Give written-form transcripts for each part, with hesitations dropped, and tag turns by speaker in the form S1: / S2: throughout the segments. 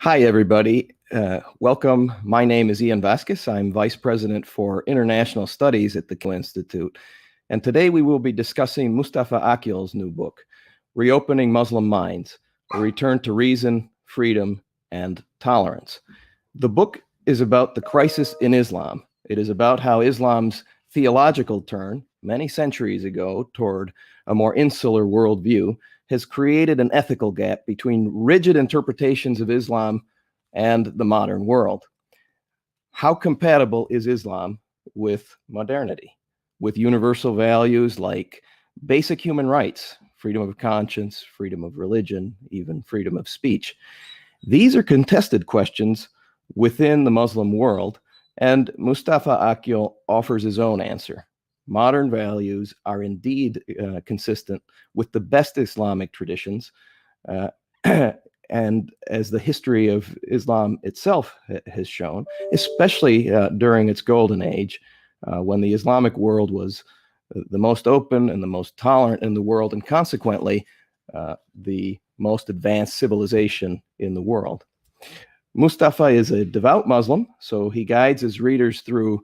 S1: Hi, everybody. Welcome. My name is Ian Vásquez. I'm Vice President for International Studies at the Cato Institute. And today we will be discussing Mustafa Akyol's new book, Reopening Muslim Minds, A Return to Reason, Freedom, and Tolerance. The book is about the crisis in Islam. It is about how Islam's theological turn, many centuries ago, toward a more insular worldview has created an ethical gap between rigid interpretations of Islam and the modern world. How compatible is Islam with modernity, with universal values like basic human rights, freedom of conscience, freedom of religion, even freedom of speech? These are contested questions within the Muslim world, and Mustafa Akyol offers his own answer. Modern values are indeed consistent with the best Islamic traditions, and as the history of Islam itself has shown, especially during its golden age, when the Islamic world was the most open and the most tolerant in the world, and consequently, the most advanced civilization in the world. Mustafa is a devout Muslim, so he guides his readers through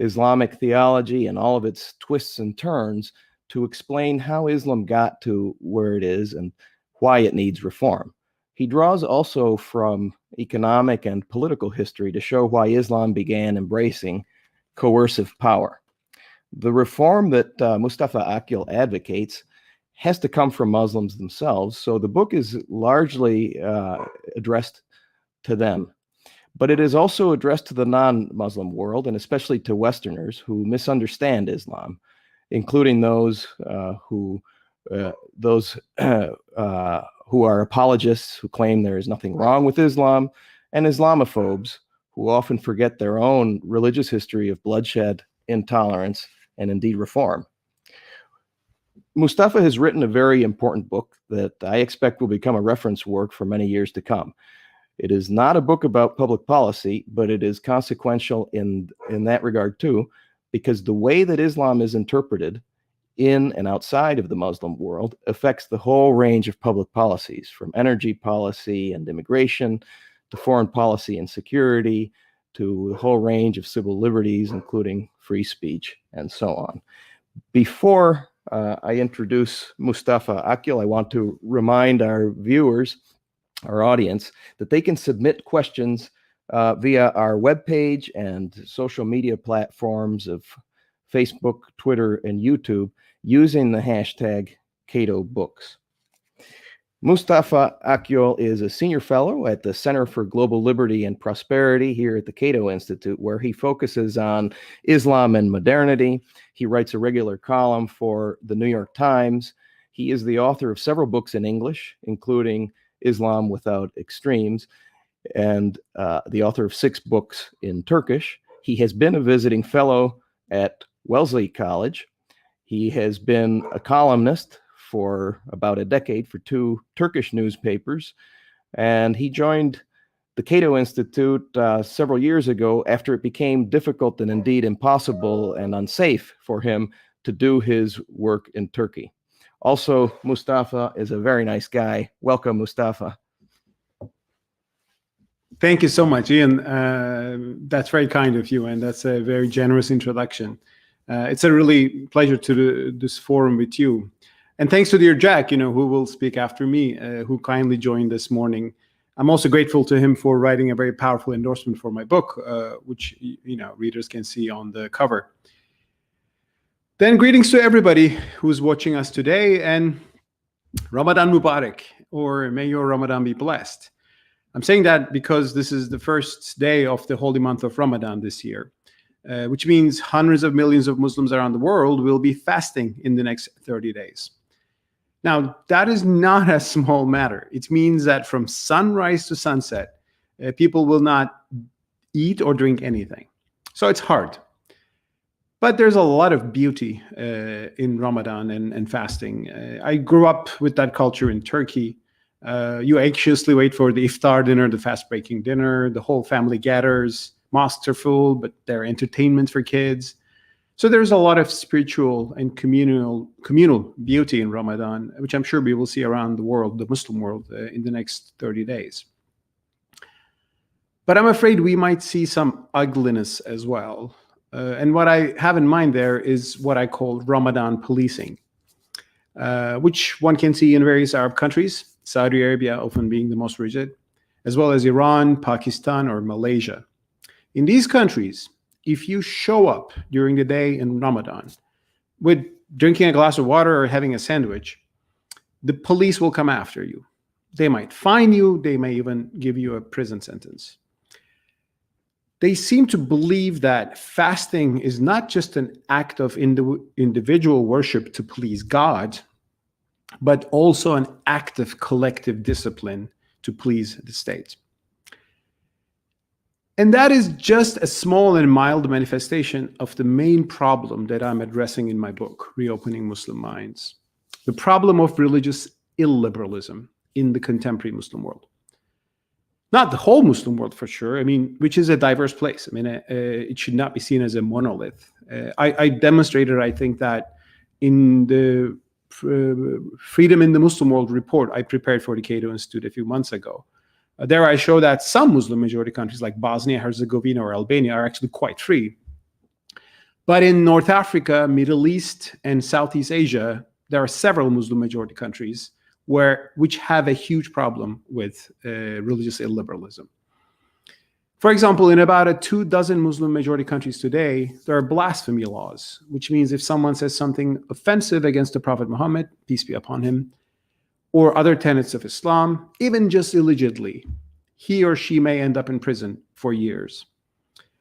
S1: Islamic theology and all of its twists and turns to explain how Islam got to where it is and why it needs reform. He draws also from economic and political history to show why Islam began embracing coercive power. The reform that Mustafa Akyol advocates has to come from Muslims themselves, so the book is largely addressed to them. But it is also addressed to the non-Muslim world, and especially to Westerners who misunderstand Islam, including those who are apologists who claim there is nothing wrong with Islam, and Islamophobes who often forget their own religious history of bloodshed, intolerance, and indeed reform. Mustafa has written a very important book that I expect will become a reference work for many years to come. It is not a book about public policy, but it is consequential in that regard too, because the way that Islam is interpreted in and outside of the Muslim world affects the whole range of public policies, from energy policy and immigration to foreign policy and security, to a whole range of civil liberties, including free speech and so on. Before I introduce Mustafa Akyol, I want to remind our viewers, our audience, that they can submit questions via our webpage and social media platforms of Facebook, Twitter, and YouTube using the hashtag CatoBooks. Mustafa Akyol is a senior fellow at the Center for Global Liberty and Prosperity here at the Cato Institute, where he focuses on Islam and modernity. He writes a regular column for the New York Times. He is the author of several books in English, including Islam Without Extremes, and the author of 6 books in Turkish. He has been a visiting fellow at Wellesley College. He has been a columnist for about a decade for 2 Turkish newspapers, and he joined the Cato Institute several years ago after it became difficult and indeed impossible and unsafe for him to do his work in Turkey. Also, Mustafa is a very nice guy. Welcome, Mustafa.
S2: Thank you so much, Ian. That's very kind of you, and that's a very generous introduction. It's a really pleasure to do this forum with you. And thanks to dear Jack, who will speak after me, who kindly joined this morning. I'm also grateful to him for writing a very powerful endorsement for my book, which readers can see on the cover. Then greetings to everybody who's watching us today, and Ramadan Mubarak, or may your Ramadan be blessed. I'm saying that because this is the first day of the holy month of Ramadan this year, which means hundreds of millions of Muslims around the world will be fasting in the next 30 days. Now, that is not a small matter. It means that from sunrise to sunset, people will not eat or drink anything. So it's hard. But there's a lot of beauty in Ramadan and fasting. I grew up with that culture in Turkey. You anxiously wait for the iftar dinner, the fast-breaking dinner. The whole family gathers. Mosques are full, but there are entertainments for kids. So there's a lot of spiritual and communal beauty in Ramadan, which I'm sure we will see around the world, the Muslim world, in the next 30 days. But I'm afraid we might see some ugliness as well. And what I have in mind there is what I call Ramadan policing, which one can see in various Arab countries, Saudi Arabia often being the most rigid, as well as Iran, Pakistan, or Malaysia. In these countries, if you show up during the day in Ramadan with drinking a glass of water or having a sandwich, the police will come after you. They might fine you, they may even give you a prison sentence. They seem to believe that fasting is not just an act of individual worship to please God, but also an act of collective discipline to please the state. And that is just a small and mild manifestation of the main problem that I'm addressing in my book, Reopening Muslim Minds, the problem of religious illiberalism in the contemporary Muslim world. Not the whole Muslim world, for sure, which is a diverse place. It should not be seen as a monolith. I demonstrated, I think, that in the Freedom in the Muslim World report I prepared for the Cato Institute a few months ago. There I show that some Muslim majority countries like Bosnia, Herzegovina, or Albania are actually quite free. But in North Africa, Middle East, and Southeast Asia, there are several Muslim majority countries which have a huge problem with religious illiberalism. For example, in about 24 Muslim majority countries today, there are blasphemy laws, which means if someone says something offensive against the Prophet Muhammad, peace be upon him, or other tenets of Islam, even just allegedly, he or she may end up in prison for years.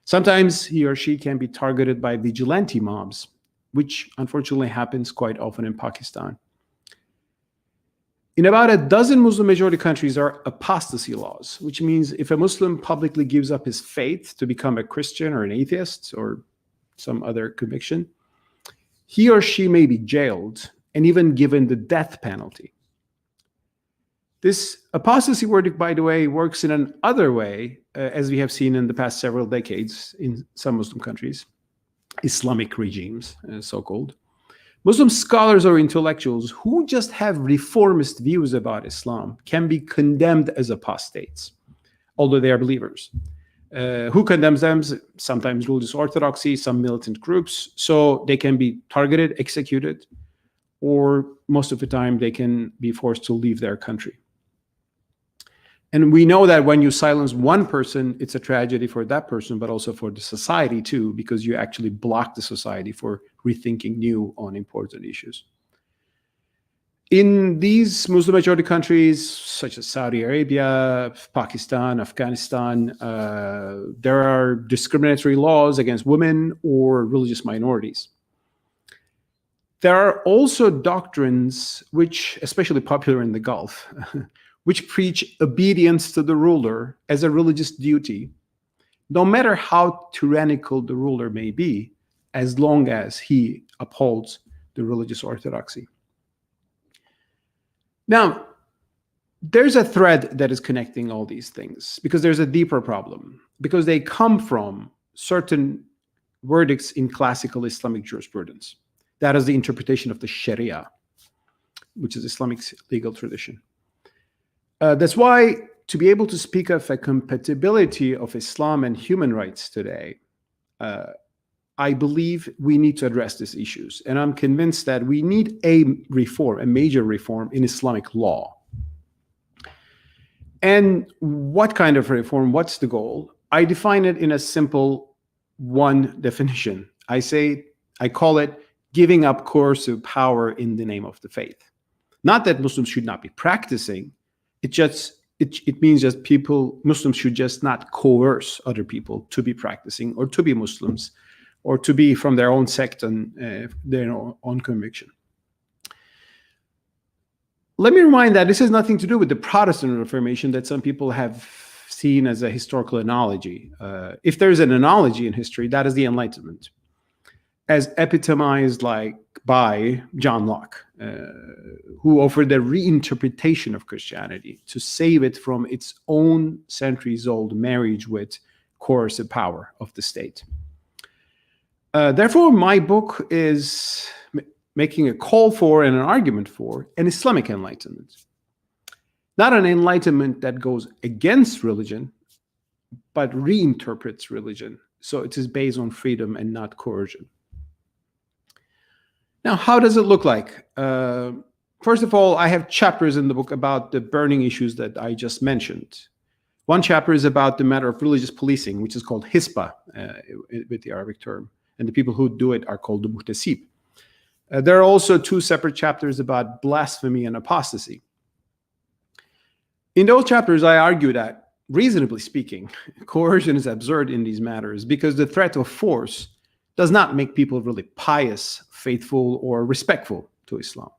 S2: Sometimes he or she can be targeted by vigilante mobs, which unfortunately happens quite often in Pakistan. In about 12 Muslim majority countries are apostasy laws, which means if a Muslim publicly gives up his faith to become a Christian or an atheist or some other conviction, he or she may be jailed and even given the death penalty. This apostasy verdict, by the way, works in another way, as we have seen in the past several decades in some Muslim countries, Islamic regimes, so-called. Muslim scholars or intellectuals who just have reformist views about Islam can be condemned as apostates, although they are believers. Who condemns them? Sometimes religious orthodoxy, some militant groups, so they can be targeted, executed, or most of the time they can be forced to leave their country. And we know that when you silence one person, it's a tragedy for that person, but also for the society too, because you actually block the society for rethinking new on important issues. In these Muslim majority countries, such as Saudi Arabia, Pakistan, Afghanistan, there are discriminatory laws against women or religious minorities. There are also doctrines which, especially popular in the Gulf, which preach obedience to the ruler as a religious duty, no matter how tyrannical the ruler may be, as long as he upholds the religious orthodoxy. Now, there's a thread that is connecting all these things, because there's a deeper problem, because they come from certain verdicts in classical Islamic jurisprudence. That is the interpretation of the Sharia, which is Islamic legal tradition. That's why to be able to speak of a compatibility of Islam and human rights today, I believe we need to address these issues. And I'm convinced that we need a reform, a major reform in Islamic law. And what kind of reform? What's the goal? I define it in a simple one definition. I call it giving up coercive power in the name of the faith. Not that Muslims should not be practicing. It means that Muslims should just not coerce other people to be practicing or to be Muslims or to be from their own sect and their own conviction. Let me remind that this has nothing to do with the Protestant Reformation that some people have seen as a historical analogy. If there's an analogy in history, that is the Enlightenment, as epitomized by John Locke, who offered a reinterpretation of Christianity to save it from its own centuries-old marriage with coercive power of the state. Therefore, my book is making a call for and an argument for an Islamic enlightenment. Not an enlightenment that goes against religion, but reinterprets religion. So it is based on freedom and not coercion. Now, how does it look like? First of all, I have chapters in the book about the burning issues that I just mentioned. One chapter is about the matter of religious policing, which is called hisba with the Arabic term. And the people who do it are called the muhtasib. There are also 2 separate chapters about blasphemy and apostasy. In those chapters, I argue that, reasonably speaking, coercion is absurd in these matters because the threat of force does not make people really pious, faithful, or respectful to Islam.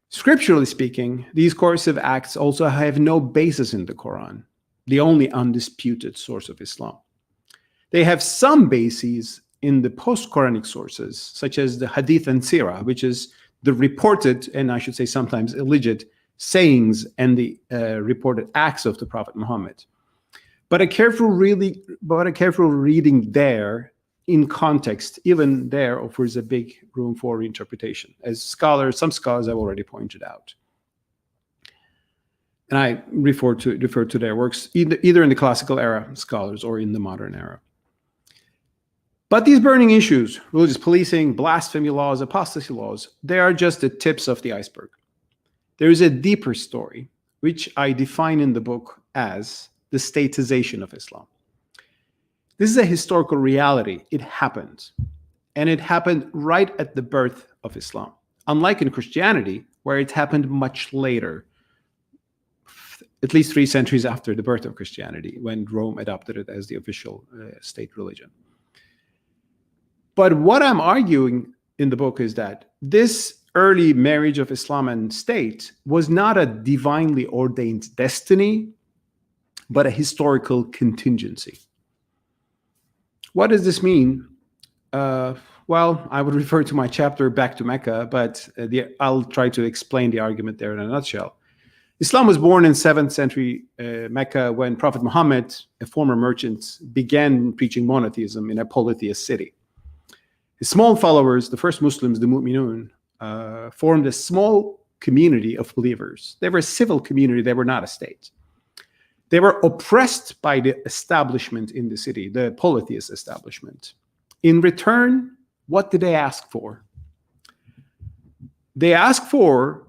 S2: Scripturally speaking, these coercive acts also have no basis in the Quran, the only undisputed source of Islam. They have some bases in the post-Quranic sources, such as the Hadith and Sirah, which is the reported, and I should say sometimes alleged, sayings and the reported acts of the Prophet Muhammad. But a careful reading there, in context, even there, offers a big room for reinterpretation, as some scholars have already pointed out. And I refer to their works either in the classical era scholars or in the modern era. But these burning issues, religious policing, blasphemy laws, apostasy laws, they are just the tips of the iceberg. There is a deeper story, which I define in the book as the statization of Islam. This is a historical reality. It happened. And it happened right at the birth of Islam. Unlike in Christianity, where it happened much later, at least 3 centuries after the birth of Christianity, when Rome adopted it as the official state religion. But what I'm arguing in the book is that this early marriage of Islam and state was not a divinely ordained destiny, but a historical contingency. What does this mean? Well, I would refer to my chapter Back to Mecca, but I'll try to explain the argument there in a nutshell. Islam was born in 7th century Mecca when Prophet Muhammad, a former merchant, began preaching monotheism in a polytheist city. His small followers, the first Muslims, the Mu'minun, formed a small community of believers. They were a civil community, they were not a state. They were oppressed by the establishment in the city, the polytheist establishment. In return, what did they ask for? They asked for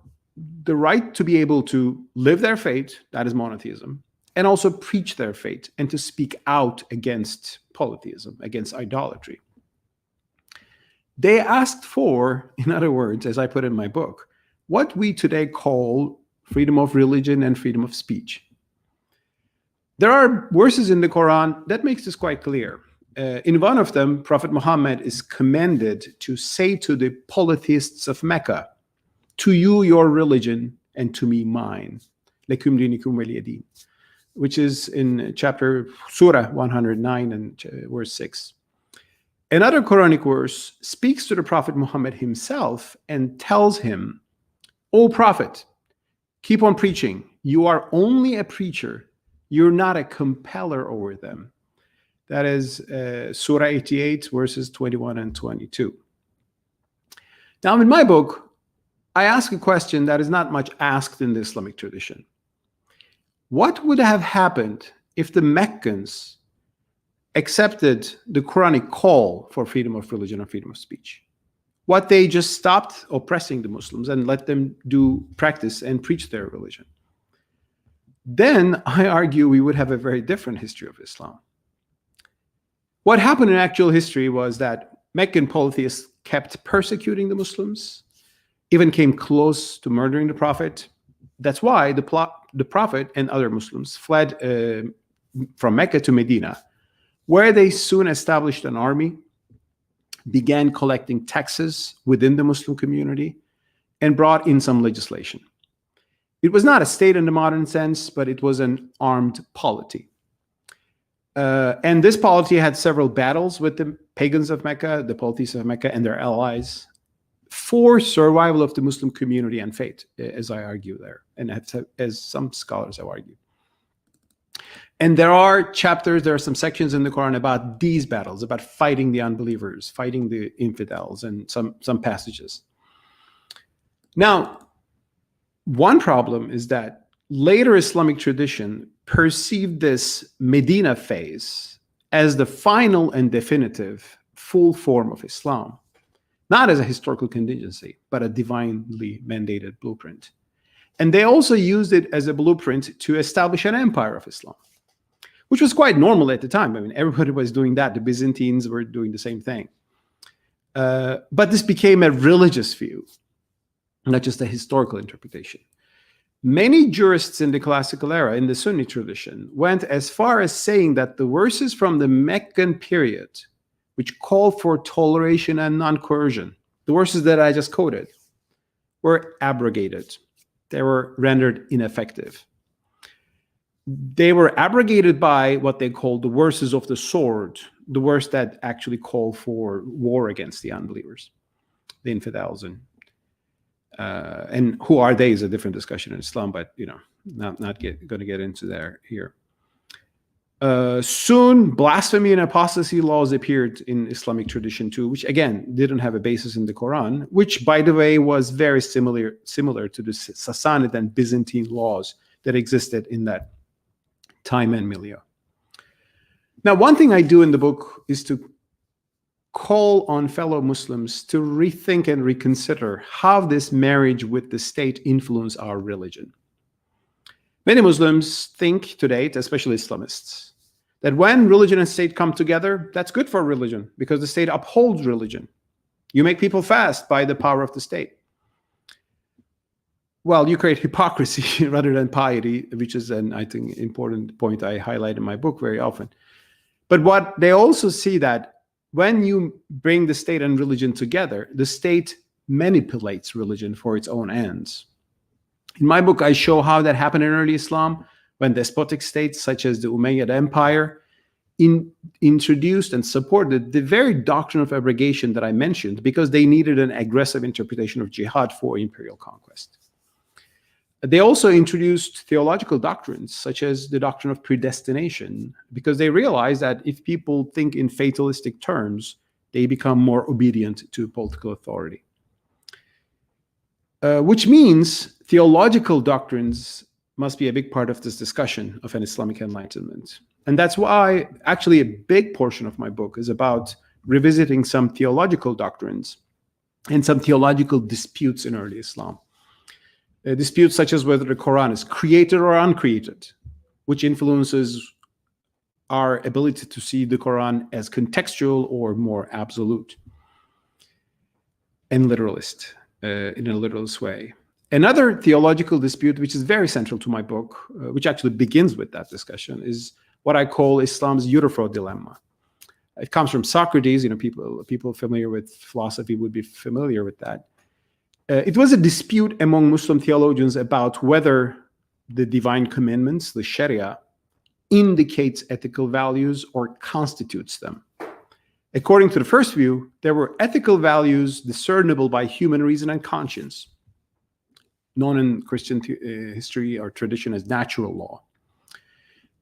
S2: the right to be able to live their faith, that is monotheism, and also preach their faith and to speak out against polytheism, against idolatry. They asked for, in other words, as I put in my book, what we today call freedom of religion and freedom of speech. There are verses in the Quran that makes this quite clear. In one of them, Prophet Muhammad is commanded to say to the polytheists of Mecca, "To you your religion, and to me mine." Lekum dinikum waliya din, which is in Surah 109 and verse 6. Another Quranic verse speaks to the Prophet Muhammad himself and tells him, "O Prophet, keep on preaching. You are only a preacher. You're not a compeller over them." That is Surah 88, verses 21 and 22. Now, in my book, I ask a question that is not much asked in the Islamic tradition. What would have happened if the Meccans accepted the Quranic call for freedom of religion and freedom of speech? What, they just stopped oppressing the Muslims and let them do practice and preach their religion? Then I argue we would have a very different history of Islam. What happened in actual history was that Meccan polytheists kept persecuting the Muslims, even came close to murdering the Prophet. That's why the Prophet and other Muslims fled from Mecca to Medina, where they soon established an army, began collecting taxes within the Muslim community, and brought in some legislation. It was not a state in the modern sense, but it was an armed polity. And this polity had several battles with the pagans of Mecca, the polytheists of Mecca, and their allies for survival of the Muslim community and faith, as I argue there, and as some scholars have argued. And there are some sections in the Quran about these battles, about fighting the unbelievers, fighting the infidels, and some passages. Now, one problem is that later Islamic tradition perceived this Medina phase as the final and definitive full form of Islam, not as a historical contingency, but a divinely mandated blueprint. And they also used it as a blueprint to establish an empire of Islam, which was quite normal at the time. I mean, everybody was doing that. The Byzantines were doing the same thing. But this became a religious view, not just a historical interpretation. Many jurists in the classical era, in the Sunni tradition, went as far as saying that the verses from the Meccan period, which call for toleration and non-coercion, the verses that I just quoted, were abrogated. They were rendered ineffective. They were abrogated by what they called the verses of the sword, the verse that actually call for war against the unbelievers, the infidels, and who are they is a different discussion in Islam, but not going to get into there here. Soon, blasphemy and apostasy laws appeared in Islamic tradition too, which again didn't have a basis in the Quran, which, by the way, was very similar to the Sassanid and Byzantine laws that existed in that time and milieu. Now, one thing I do in the book is to call on fellow Muslims to rethink and reconsider how this marriage with the state influence our religion. Many Muslims think today, especially Islamists, that when religion and state come together, that's good for religion because the state upholds religion. You make people fast by the power of the state. Well, you create hypocrisy rather than piety, which is an, I think, important point I highlight in my book very often. But what they also see that when you bring the state and religion together, the state manipulates religion for its own ends. In my book, I show how that happened in early Islam when despotic states such as the Umayyad Empire introduced and supported the very doctrine of abrogation that I mentioned because they needed an aggressive interpretation of jihad for imperial conquest. They also introduced theological doctrines such as the doctrine of predestination because they realized that if people think in fatalistic terms, they become more obedient to political authority. Which means theological doctrines must be a big part of this discussion of an Islamic Enlightenment. And that's why actually a big portion of my book is about revisiting some theological doctrines and some theological disputes in early Islam. Disputes such as whether the Quran is created or uncreated, which influences our ability to see the Quran as contextual or more absolute and literalist, in a literalist way. Another theological dispute, which is very central to my book, which actually begins with that discussion, is what I call Islam's Euthyphro dilemma. It comes from Socrates. People familiar with philosophy would be familiar with that. It was a dispute among Muslim theologians about whether the divine commandments, the Sharia, indicates ethical values or constitutes them. According to the first view, there were ethical values discernible by human reason and conscience, known in Christian history or tradition as natural law.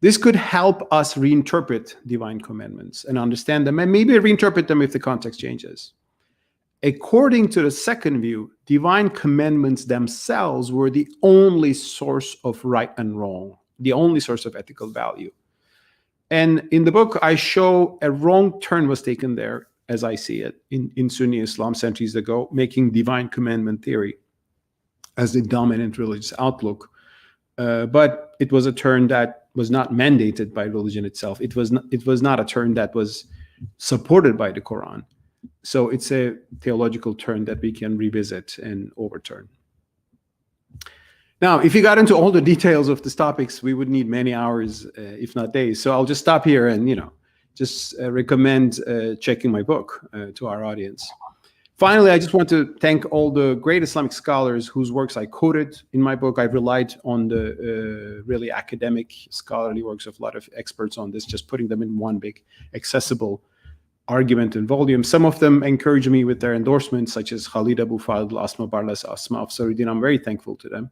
S2: This could help us reinterpret divine commandments and understand them, and maybe reinterpret them if the context changes. According to the second view, divine commandments themselves were the only source of right and wrong, the only source of ethical value. And in the book, I show a wrong turn was taken there, as I see it, in Sunni Islam centuries ago, making divine commandment theory as the dominant religious outlook. But it was a turn that was not mandated by religion itself. It was not a turn that was supported by the Quran. So it's a theological turn that we can revisit and overturn. Now, if you got into all the details of these topics, we would need many hours, if not days. So I'll just stop here and, just recommend checking my book to our audience. Finally, I just want to thank all the great Islamic scholars whose works I quoted in my book. I've relied on the really academic, scholarly works of a lot of experts on this, just putting them in one big, accessible argument and volume. Some of them encourage me with their endorsements, such as Khalid Abu Fadl, Asma Barlas, Asma Afsaruddin. I'm very thankful to them.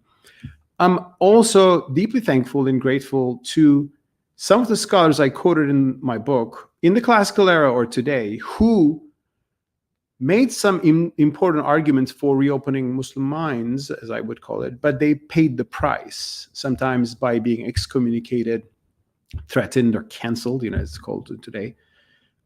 S2: I'm also deeply thankful and grateful to some of the scholars I quoted in my book in the classical era or today who made some important arguments for reopening Muslim minds, as I would call it, but they paid the price, sometimes by being excommunicated, threatened, or canceled, it's called today,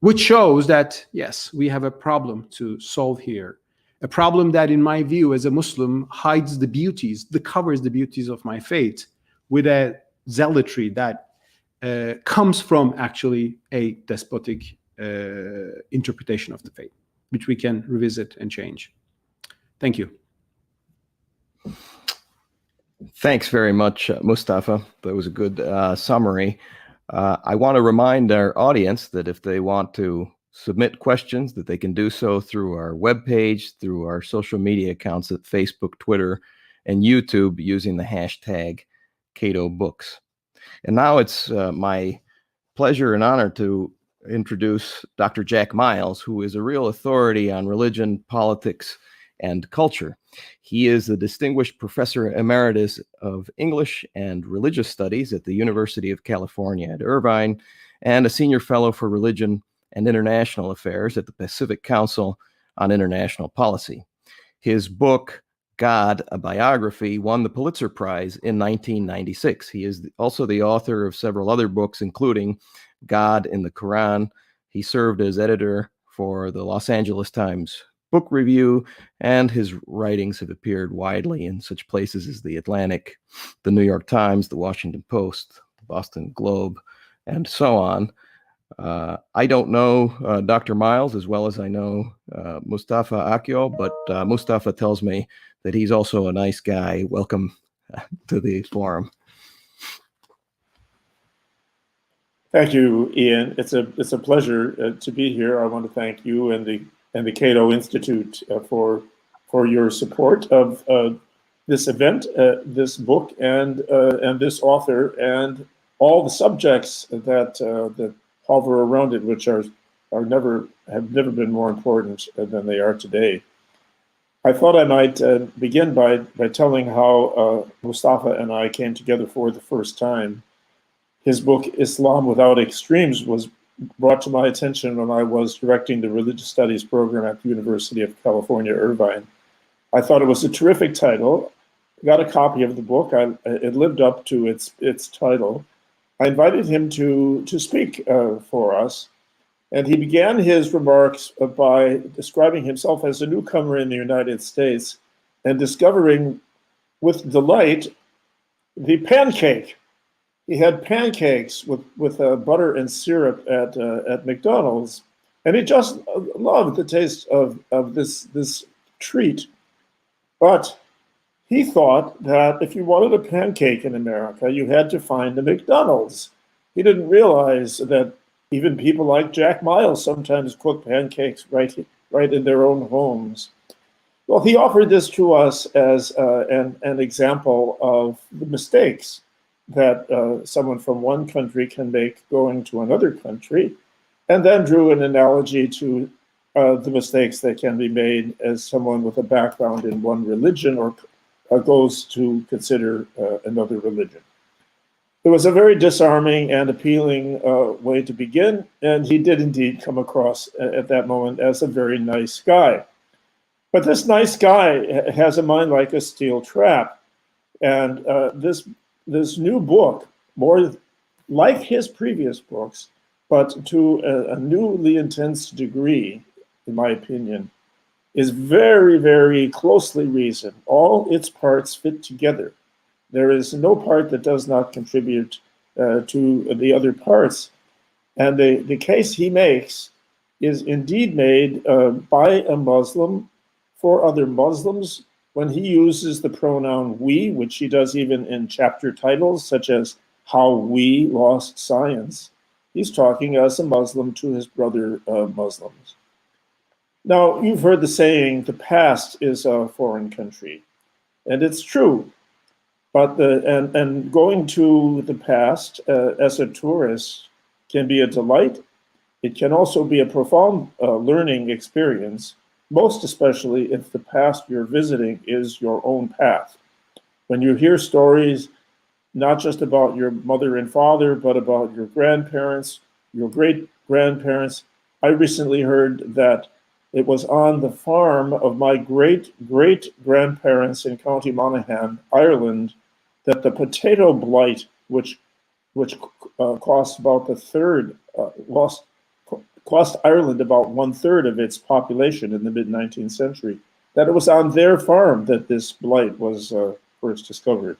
S2: which shows that, yes, we have a problem to solve here. A problem that, in my view, as a Muslim, hides the beauties, covers the beauties of my faith with a zealotry that comes from actually a despotic interpretation of the faith, which we can revisit and change. Thank you.
S1: Thanks very much, Mustafa. That was a good summary. I want to remind our audience that if they want to submit questions, that they can do so through our webpage, through our social media accounts at Facebook, Twitter, and YouTube using the hashtag CatoBooks. And now it's my pleasure and honor to introduce Dr. Jack Miles, who is a real authority on religion, politics, and culture. He is a distinguished professor emeritus of English and religious studies at the University of California at Irvine, and a senior fellow for religion and international affairs at the Pacific Council on International Policy. His book, God, a Biography, won the Pulitzer Prize in 1996. He is also the author of several other books, including God in the Quran. He served as editor for the Los Angeles Times Book Review, and his writings have appeared widely in such places as the Atlantic, the New York Times, the Washington Post, the Boston Globe, and so on. I don't know Dr. Miles as well as I know Mustafa Akyol, but Mustafa tells me that he's also a nice guy. Welcome to the forum.
S3: Thank you, Ian. It's a pleasure to be here. I want to thank you and the Cato Institute for your support of this event, this book, and this author, and all the subjects that hover around it, which have never been more important than they are today. I thought I might begin by telling how Mustafa and I came together for the first time. His book, Islam Without Extremes, was brought to my attention when I was directing the religious studies program at the University of California, Irvine. I thought it was a terrific title. I got a copy of the book. It lived up to its title. I invited him to speak for us, and he began his remarks by describing himself as a newcomer in the United States and discovering with delight the pancake. He had pancakes with butter and syrup at McDonald's, and he just loved the taste of this treat. But he thought that if you wanted a pancake in America, you had to find a McDonald's. He didn't realize that even people like Jack Miles sometimes cook pancakes right in their own homes. Well, he offered this to us as an example of the mistakes that someone from one country can make going to another country, and then drew an analogy to the mistakes that can be made as someone with a background in one religion or goes to consider another religion. It was a very disarming and appealing way to begin, and he did indeed come across at that moment as a very nice guy. But this nice guy has a mind like a steel trap, and this new book, more like his previous books, but to a newly intense degree, in my opinion, is very, very closely reasoned. All its parts fit together. There is no part that does not contribute to the other parts. And the case he makes is indeed made by a Muslim for other Muslims when he uses the pronoun we, which he does even in chapter titles, such as How We Lost Science. He's talking as a Muslim to his brother Muslims. Now, you've heard the saying, the past is a foreign country, and it's true. But and going to the past as a tourist can be a delight. It can also be a profound learning experience, most especially if the past you're visiting is your own path. When you hear stories, not just about your mother and father, but about your grandparents, your great-grandparents. I recently heard that It was on the farm of my great-great-grandparents in County Monaghan, Ireland, that the potato blight, which cost about cost Ireland about 1/3 of its population in the mid-19th century, that it was on their farm that this blight was first discovered.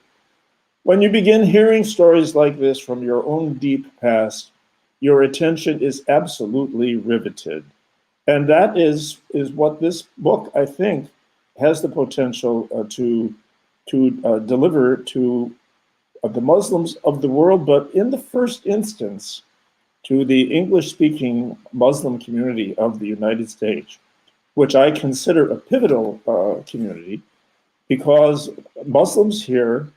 S3: When you begin hearing stories like this from your own deep past, your attention is absolutely riveted. And that is what this book, I think, has the potential to deliver to the Muslims of the world, but in the first instance, to the English-speaking Muslim community of the United States, which I consider a pivotal community, because Muslims here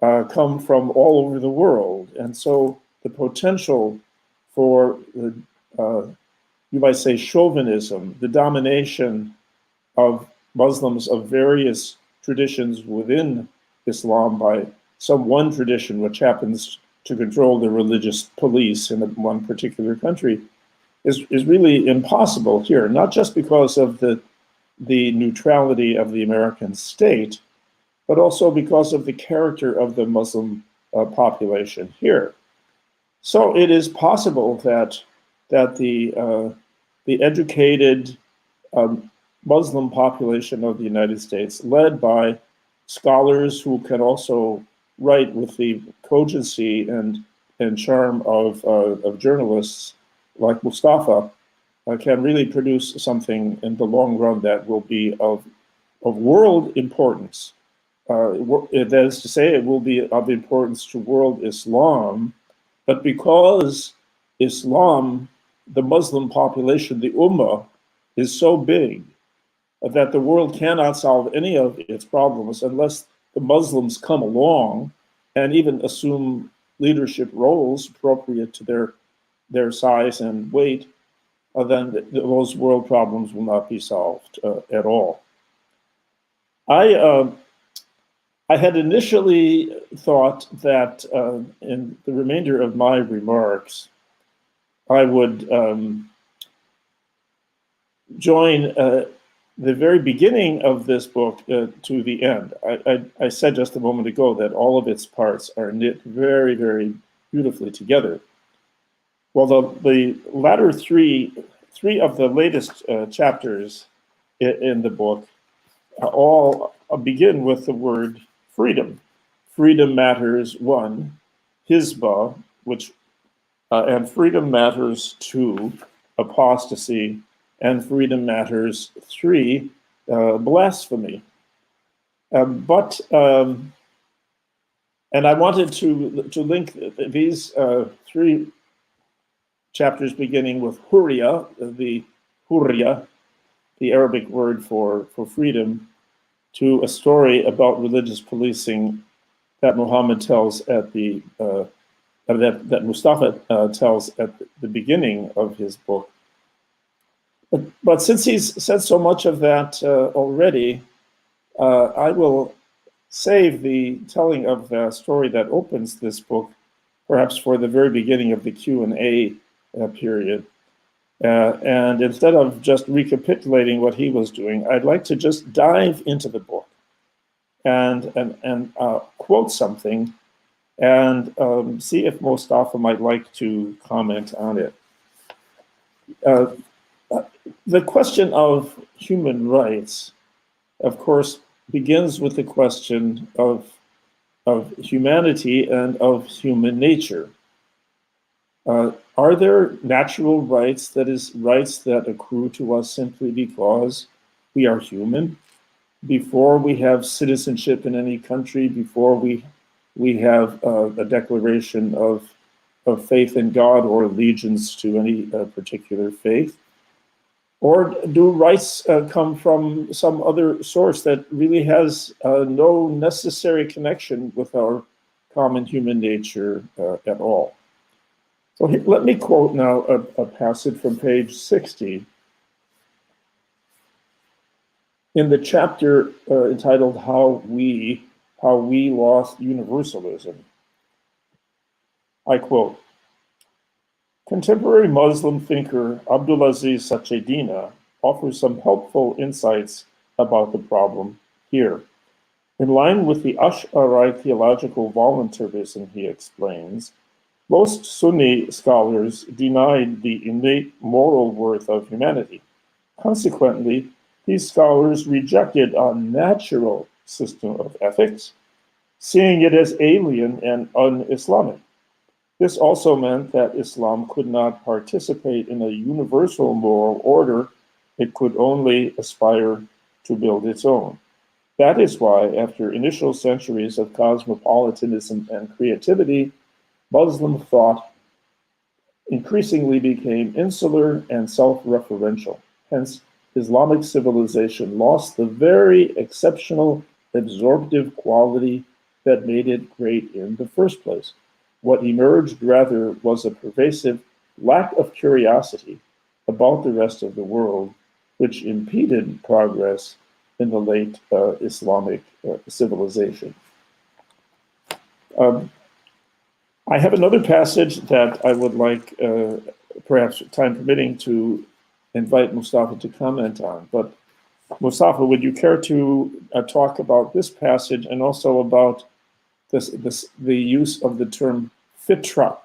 S3: come from all over the world. And so the potential for the, you might say, chauvinism, the domination of Muslims of various traditions within Islam by some one tradition which happens to control the religious police in one particular country is really impossible here, not just because of the neutrality of the American state, but also because of the character of the Muslim population here. So it is possible that the educated Muslim population of the United States, led by scholars who can also write with the cogency and charm of journalists like Mustafa, can really produce something in the long run that will be of world importance. That is to say, it will be of importance to world Islam, but because Islam, the Muslim population, the Ummah, is so big that the world cannot solve any of its problems unless the Muslims come along and even assume leadership roles appropriate to their size and weight, then those world problems will not be solved at all. I had initially thought that in the remainder of my remarks, I would join the very beginning of this book to the end. I said just a moment ago that all of its parts are knit very, very beautifully together. Well, the latter three of the latest chapters in the book all begin with the word freedom. Freedom Matters 1, Hizbah, and Freedom Matters 2, Apostasy, and Freedom Matters 3, Blasphemy. And I wanted to link these three chapters beginning with Hurriya, the Arabic word for freedom, to a story about religious policing that Muhammad tells at that Mustafa tells at the beginning of his book. But since he's said so much of that already, I will save the telling of the story that opens this book, perhaps for the very beginning of the Q&A period. And instead of just recapitulating what he was doing, I'd like to just dive into the book and quote something and see if Mustafa might like to comment on it. The question of human rights, of course, begins with the question of humanity and of human nature. Are there natural rights, that is, rights that accrue to us simply because we are human? Before we have citizenship in any country, before we have a declaration of faith in God or allegiance to any particular faith? Or do rights come from some other source that really has no necessary connection with our common human nature at all? So let me quote now a passage from page 60 in the chapter entitled How We Lost Universalism. I quote, "Contemporary Muslim thinker Abdulaziz Sachedina offers some helpful insights about the problem here. In line with the Ash'ari theological voluntarism, he explains, most Sunni scholars denied the innate moral worth of humanity. Consequently, these scholars rejected a natural system of ethics, seeing it as alien and un-Islamic. This also meant that Islam could not participate in a universal moral order. It could only aspire to build its own. That is why, after initial centuries of cosmopolitanism and creativity, Muslim thought increasingly became insular and self-referential. Hence, Islamic civilization lost the very exceptional, absorptive quality that made it great in the first place. What emerged rather was a pervasive lack of curiosity about the rest of the world, which impeded progress in the late Islamic civilization. I have another passage that I would like, perhaps time permitting, to invite Mustafa to comment on. But Mustafa, would you care to talk about this passage and also about the use of the term fitra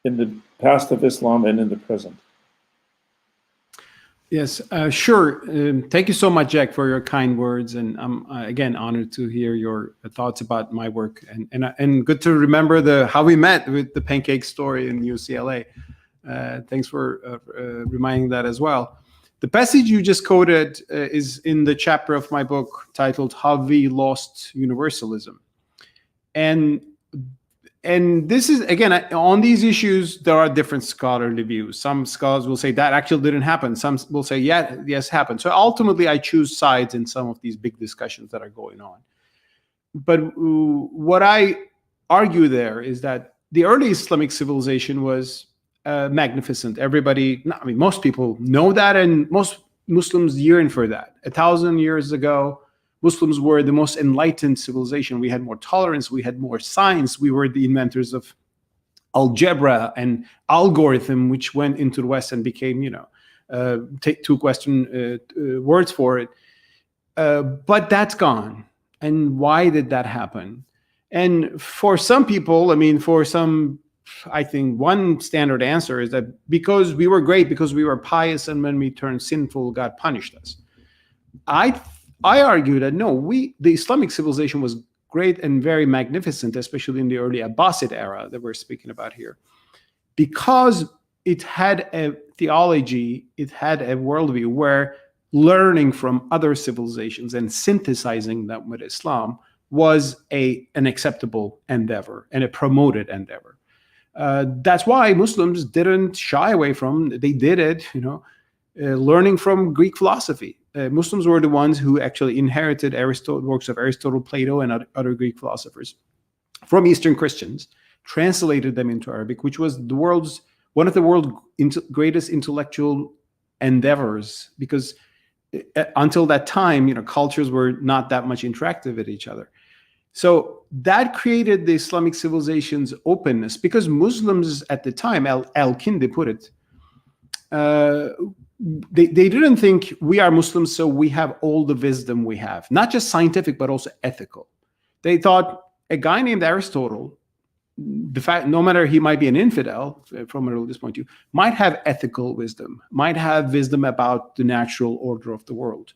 S3: in the past of Islam and in the present?
S2: Yes, sure. Thank you so much, Jack, for your kind words, and I'm again honored to hear your thoughts about my work, and good to remember how we met with the pancake story in UCLA. Thanks for reminding that as well. The passage you just quoted is in the chapter of my book titled "How We Lost Universalism," and this is, again, on these issues, there are different scholarly views. Some scholars will say that actually didn't happen. Some will say, yeah, yes, happened. So ultimately, I choose sides in some of these big discussions that are going on. But what I argue there is that the early Islamic civilization was magnificent. Everybody, I mean, most people know that, and most Muslims yearn for that. 1,000 years ago, Muslims were the most enlightened civilization. We had more tolerance, we had more science, we were the inventors of algebra and algorithm, which went into the West and became, took Western words for it. But that's gone. And why did that happen? And for some people, I think one standard answer is that because we were great, because we were pious, and when we turned sinful, God punished us. I argue that no, the Islamic civilization was great and very magnificent, especially in the early Abbasid era that we're speaking about here, because it had a theology, it had a worldview where learning from other civilizations and synthesizing them with Islam was an acceptable endeavor and a promoted endeavor. That's why Muslims didn't shy away from, they did it, learning from Greek philosophy. Muslims were the ones who actually inherited works of Aristotle, Plato, and other Greek philosophers from Eastern Christians, translated them into Arabic, which was one of the world's greatest intellectual endeavors, because until that time, cultures were not that much interactive with each other. So that created the Islamic civilization's openness, because Muslims at the time, Al-Kindi put it, they didn't think we are Muslims, so we have all the wisdom we have, not just scientific, but also ethical. They thought a guy named Aristotle, no matter he might be an infidel from a religious point of view, might have ethical wisdom, might have wisdom about the natural order of the world.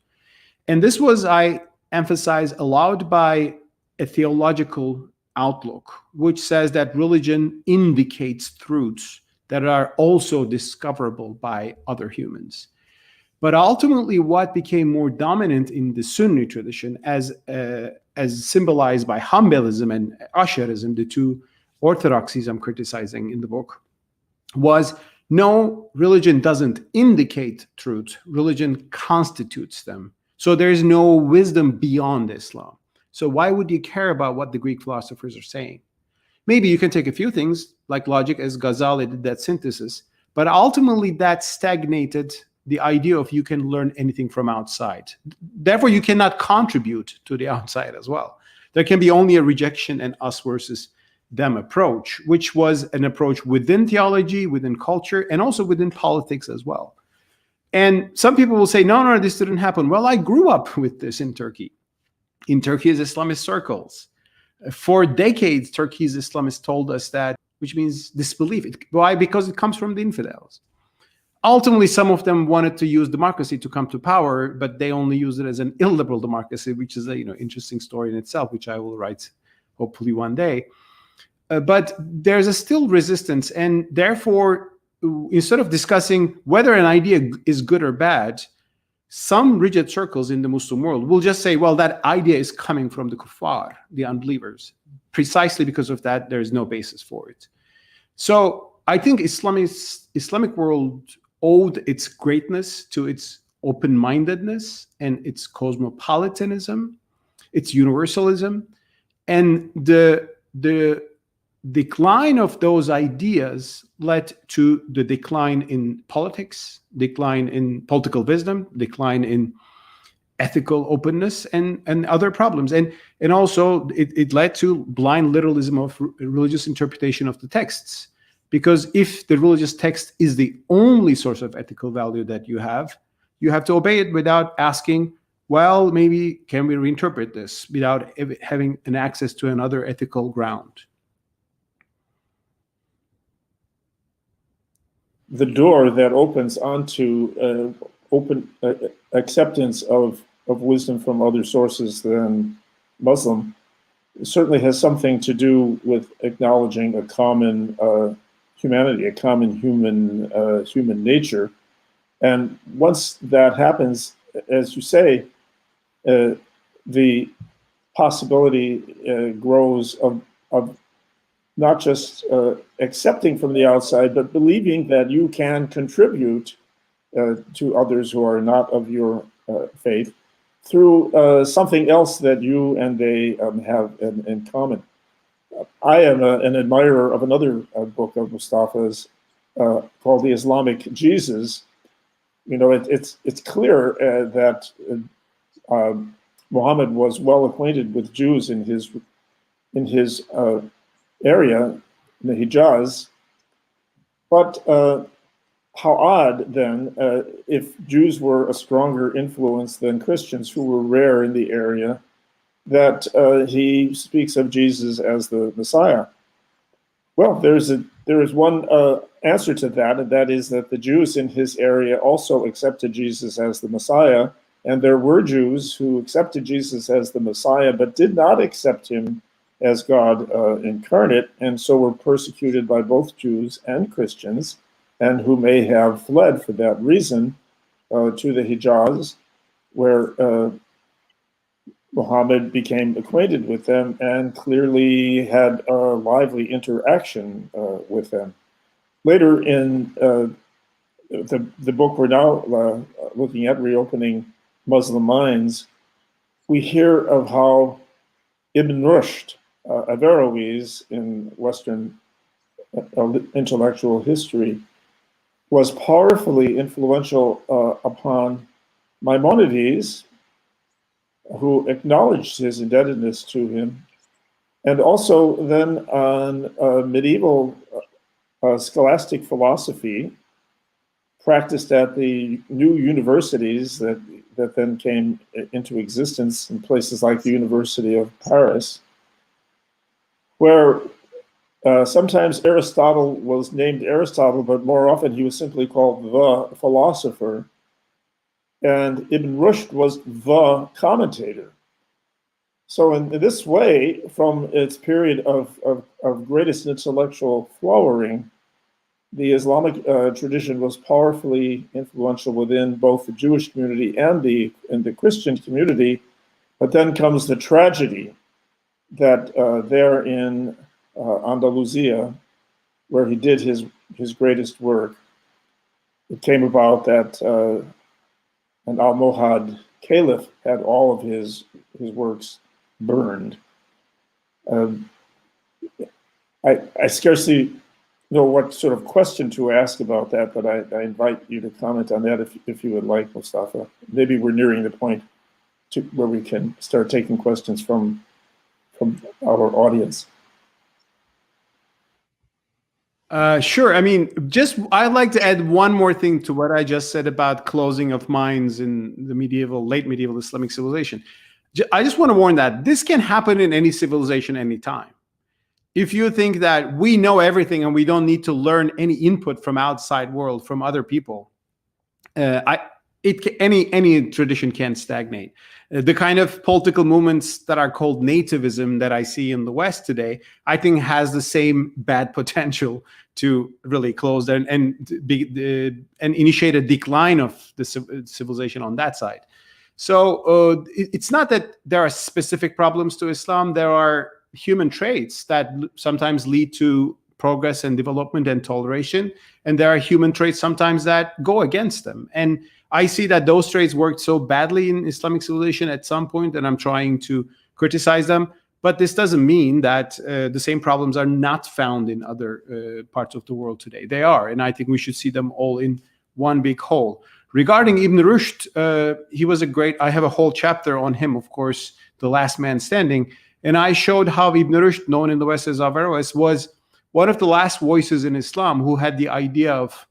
S2: And this was, I emphasize, allowed by a theological outlook, which says that religion indicates truths that are also discoverable by other humans. But ultimately, what became more dominant in the Sunni tradition, as symbolized by Hanbalism and Ash'arism, the two orthodoxies I'm criticizing in the book, was no, religion doesn't indicate truths, religion constitutes them. So there is no wisdom beyond Islam. So why would you care about what the Greek philosophers are saying? Maybe you can take a few things like logic, as Ghazali did that synthesis, but ultimately that stagnated the idea of you can learn anything from outside. Therefore, you cannot contribute to the outside as well. There can be only a rejection and us versus them approach, which was an approach within theology, within culture, and also within politics as well. And some people will say, no, this didn't happen. Well, I grew up with this in Turkey. In Turkey's Islamist circles. For decades, Turkey's Islamists told us that, which means disbelief. Why? Because it comes from the infidels. Ultimately, some of them wanted to use democracy to come to power, but they only used it as an illiberal democracy, which is a interesting story in itself, which I will write hopefully one day. But there's a still resistance, and therefore, instead of discussing whether an idea is good or bad, some rigid circles in the Muslim world will just say, well, that idea is coming from the kuffar, the unbelievers. Precisely because of that, there is no basis for it. So I think Islamic world owed its greatness to its open-mindedness and its cosmopolitanism, its universalism, and the decline of those ideas led to the decline in politics, decline in political wisdom, decline in ethical openness, and other problems. And also it led to blind literalism of religious interpretation of the texts. Because if the religious text is the only source of ethical value that you have to obey it without asking, well, maybe can we reinterpret this without having an access to another ethical ground?
S3: The door that opens onto open acceptance of wisdom from other sources than Muslim certainly has something to do with acknowledging a common humanity, a common human nature. And once that happens, as you say, the possibility grows of not just accepting from the outside, but believing that you can contribute to others who are not of your faith through something else that you and they have in common. I am an admirer of another book of Mustafa's called The Islamic Jesus. It's clear that Muhammad was well acquainted with Jews in his area, in the Hijaz. But how odd then, if Jews were a stronger influence than Christians, who were rare in the area, that he speaks of Jesus as the Messiah. Well, there is one answer to that, and that is that the Jews in his area also accepted Jesus as the Messiah, and there were Jews who accepted Jesus as the Messiah, but did not accept him as God incarnate, and so were persecuted by both Jews and Christians, and who may have fled for that reason to the Hijaz, where Muhammad became acquainted with them and clearly had a lively interaction with them. Later in the book we're now looking at, Reopening Muslim Minds, we hear of how Ibn Rushd, Averroes in Western intellectual history, was powerfully influential upon Maimonides, who acknowledged his indebtedness to him, and also then on medieval scholastic philosophy practiced at the new universities that then came into existence in places like the University of Paris, where sometimes Aristotle was named Aristotle, but more often he was simply called the philosopher. And Ibn Rushd was the commentator. So in this way, from its period of greatest intellectual flowering, the Islamic tradition was powerfully influential within both the Jewish community and the Christian community. But then comes the tragedy that there in Andalusia, where he did his greatest work, it came about that an Almohad caliph had all of his works burned. I scarcely know what sort of question to ask about that, but I invite you to comment on that if you would like, Mustafa. Maybe we're nearing the point where we can start taking questions from our audience.
S2: Sure. I mean, I'd like to add one more thing to what I just said about closing of minds in the late medieval Islamic civilization. I just want to warn that this can happen in any civilization, anytime. If you think that we know everything and we don't need to learn any input from outside world, from other people, any tradition can stagnate. The kind of political movements that are called nativism that I see in the West today, I think has the same bad potential to really close and initiate a decline of the civilization on that side. So it's not that there are specific problems to Islam. There are human traits that sometimes lead to progress and development and toleration, and there are human traits sometimes that go against them. And I see that those traits worked so badly in Islamic civilization at some point, and I'm trying to criticize them. But this doesn't mean that the same problems are not found in other parts of the world today. They are, and I think we should see them all in one big whole. Regarding Ibn Rushd, he was I have a whole chapter on him, of course, the last man standing. And I showed how Ibn Rushd, known in the West as Averroes, was one of the last voices in Islam who had the idea of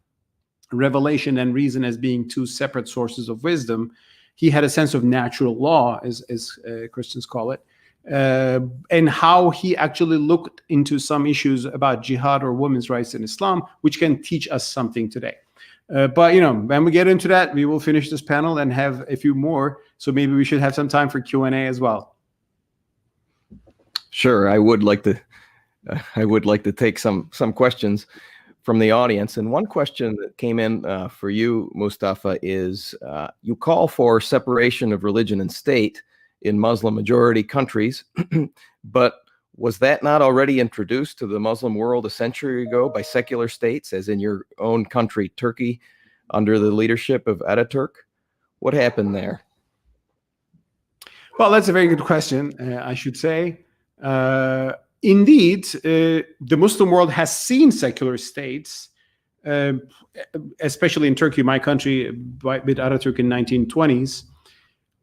S2: revelation and reason as being two separate sources of wisdom. He had a sense of natural law, as Christians call it, and how he actually looked into some issues about jihad or women's rights in Islam, which can teach us something today. But, when we get into that, we will finish this panel and have a few more. So maybe we should have some time for Q&A as well.
S1: Sure, I would like to take some questions from the audience. And one question that came in for you, Mustafa, is you call for separation of religion and state in Muslim majority countries, but was that not already introduced to the Muslim world a century ago by secular states, as in your own country, Turkey, under the leadership of Ataturk? What happened there?
S2: Well, that's a very good question, I should say. Indeed, the Muslim world has seen secular states, especially in Turkey, my country, with Ataturk in 1920s.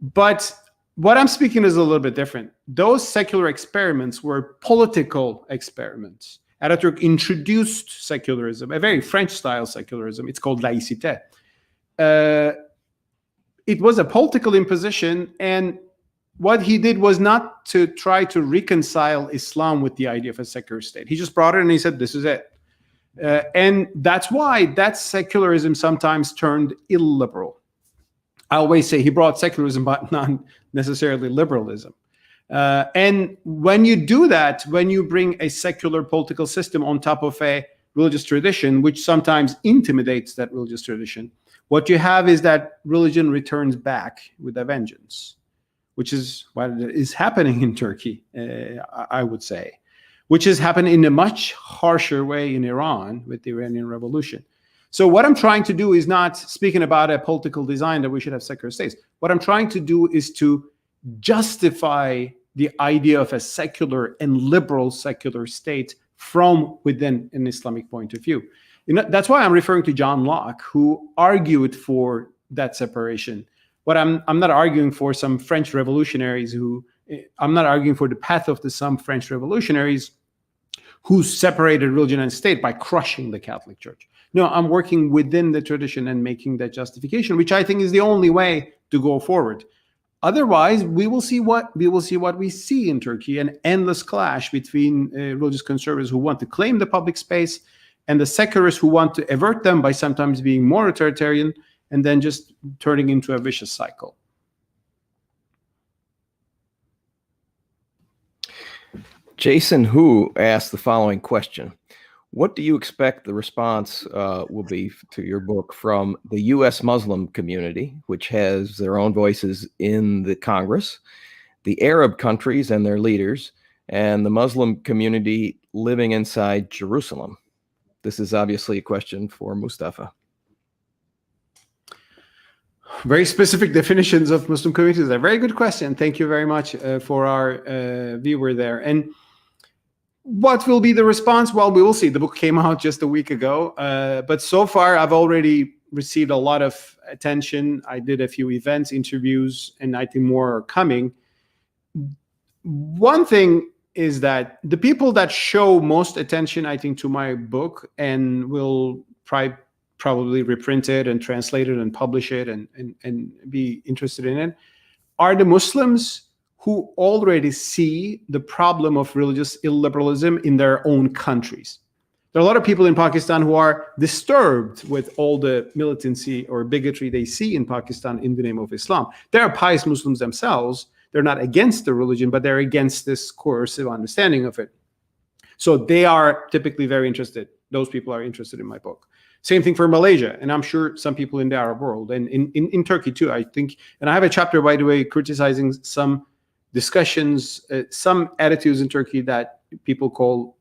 S2: But what I'm speaking is a little bit different. Those secular experiments were political experiments. Ataturk introduced secularism, a very French-style secularism. It's called laïcité. It was a political imposition, and what he did was not to try to reconcile Islam with the idea of a secular state. He just brought it and he said, this is it. And that's why that secularism sometimes turned illiberal. I always say he brought secularism, but not necessarily liberalism. And when you do that, when you bring a secular political system on top of a religious tradition, which sometimes intimidates that religious tradition, what you have is that religion returns back with a vengeance, which is what is happening in Turkey, I would say, which has happened in a much harsher way in Iran with the Iranian Revolution. So what I'm trying to do is not speaking about a political design that we should have secular states. What I'm trying to do is to justify the idea of a secular and liberal secular state from within an Islamic point of view. That's why I'm referring to John Locke, who argued for that separation. But I'm not arguing for some French revolutionaries I'm not arguing for the path of some French revolutionaries who separated religion and state by crushing the Catholic Church. No, I'm working within the tradition and making that justification, which I think is the only way to go forward. Otherwise, we will see what we see in Turkey, an endless clash between religious conservatives who want to claim the public space and the secularists who want to avert them by sometimes being more authoritarian and then just turning into a vicious cycle.
S1: Jason Hu asked the following question. What do you expect the response will be to your book from the U.S. Muslim community, which has their own voices in the Congress, the Arab countries and their leaders, and the Muslim community living inside Jerusalem? This is obviously a question for Mustafa.
S2: Very specific definitions of Muslim communities. A very good question. Thank you very much for our viewer there. And what will be the response? Well, we will see. The book came out just a week ago, but so far I've already received a lot of attention. I did a few events, interviews, and I think more are coming. One thing is that the people that show most attention, I think, to my book and will probably reprint it and translate it and publish it and be interested in it are the Muslims who already see the problem of religious illiberalism in their own countries. There are a lot of people in Pakistan who are disturbed with all the militancy or bigotry they see in Pakistan in the name of Islam. They are pious Muslims themselves. They're not against the religion, but they're against this coercive understanding of it. So they are typically very interested. Those people are interested in my book. Same thing for Malaysia, and I'm sure some people in the Arab world, and in Turkey too, I think. And I have a chapter, by the way, criticizing some discussions, some attitudes in Turkey that people call